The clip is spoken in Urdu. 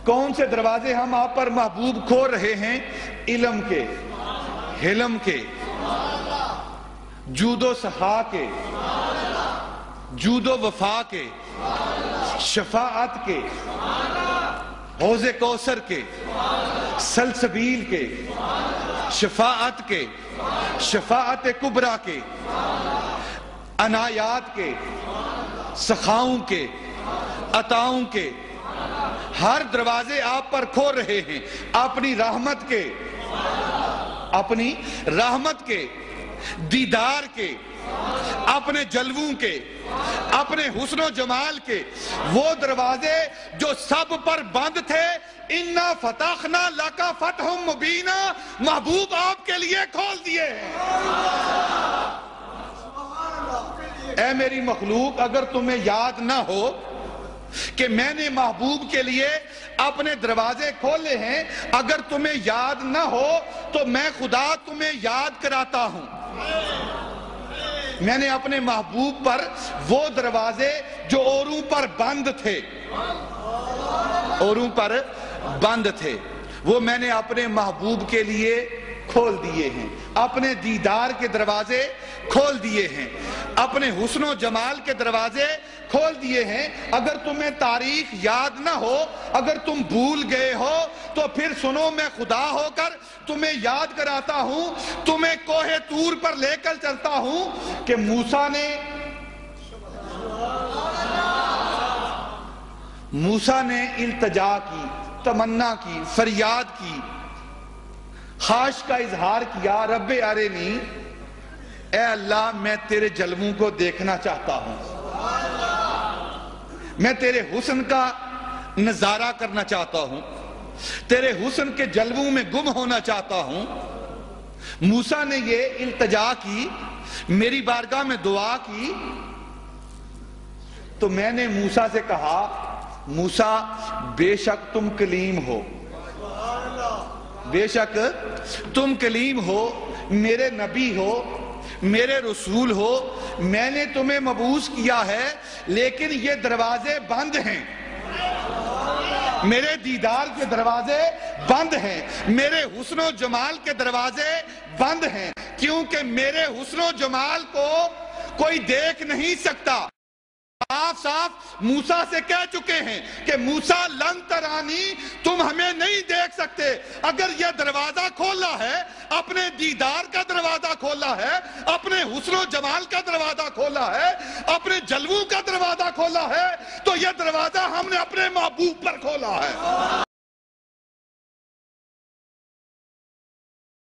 کون سے دروازے ہم آپ پر محبوب کھول رہے ہیں؟ علم کے، حلم کے، جود و سخا کے، جود و وفا کے، شفاعت کے، حوض کوثر کے، سلسبیل کے، شفاعت کے، شفاعت کبریٰ کے، عنایات کے، سخاؤں کے، عطاؤں کے، ہر دروازے آپ پر کھول رہے ہیں اپنی رحمت کے، اپنی رحمت کے، دیدار کے، اپنے جلووں کے، اپنے حسن و جمال کے، وہ دروازے جو سب پر بند تھے اِنَّا فَتَحْنَا لَكَ فَتْحًا مُبِينًا محبوب آپ کے لیے کھول دیے ہیں۔ اے میری مخلوق، اگر تمہیں یاد نہ ہو کہ میں نے محبوب کے لیے اپنے دروازے کھولے ہیں، اگر تمہیں یاد نہ ہو تو میں خدا تمہیں یاد کراتا ہوں۔ میں نے اپنے محبوب پر وہ دروازے جو اوروں پر بند تھے، اوروں پر بند تھے، وہ میں نے اپنے محبوب کے لیے کھول دیے ہیں۔ اپنے دیدار کے دروازے کھول دیے ہیں، اپنے حسن و جمال کے دروازے کھول دیے ہیں۔ اگر تمہیں تاریخ یاد نہ ہو، اگر تم بھول گئے ہو تو پھر سنو، میں خدا ہو کر تمہیں یاد کراتا ہوں، تمہیں کوہ طور پر لے کر چلتا ہوں کہ موسیٰ نے التجا کی، تمنا کی، فریاد کی، خواہش کا اظہار کیا، رب ارنی، اے اللہ میں تیرے جلووں کو دیکھنا چاہتا ہوں، میں تیرے حسن کا نظارہ کرنا چاہتا ہوں، تیرے حسن کے جلووں میں گم ہونا چاہتا ہوں۔ موسیٰ نے یہ التجا کی، میری بارگاہ میں دعا کی، تو میں نے موسیٰ سے کہا، موسیٰ بے شک تم کلیم ہو، بے شک تم کلیم ہو، میرے نبی ہو، میرے رسول ہو، میں نے تمہیں مبعوث کیا ہے، لیکن یہ دروازے بند ہیں، میرے دیدار کے دروازے بند ہیں، میرے حسن و جمال کے دروازے بند ہیں، کیونکہ میرے حسن و جمال کو کوئی دیکھ نہیں سکتا۔ صاف صاف موسیٰ سے کہہ چکے ہیں کہ موسیٰ لن ترانی، تم ہمیں نہیں دیکھ سکتے۔ اگر یہ دروازہ کھولا ہے، اپنے دیدار کا دروازہ کھولا ہے، اپنے حسن و جمال کا دروازہ کھولا ہے، اپنے جلووں کا دروازہ کھولا ہے، تو یہ دروازہ ہم نے اپنے محبوب پر کھولا ہے۔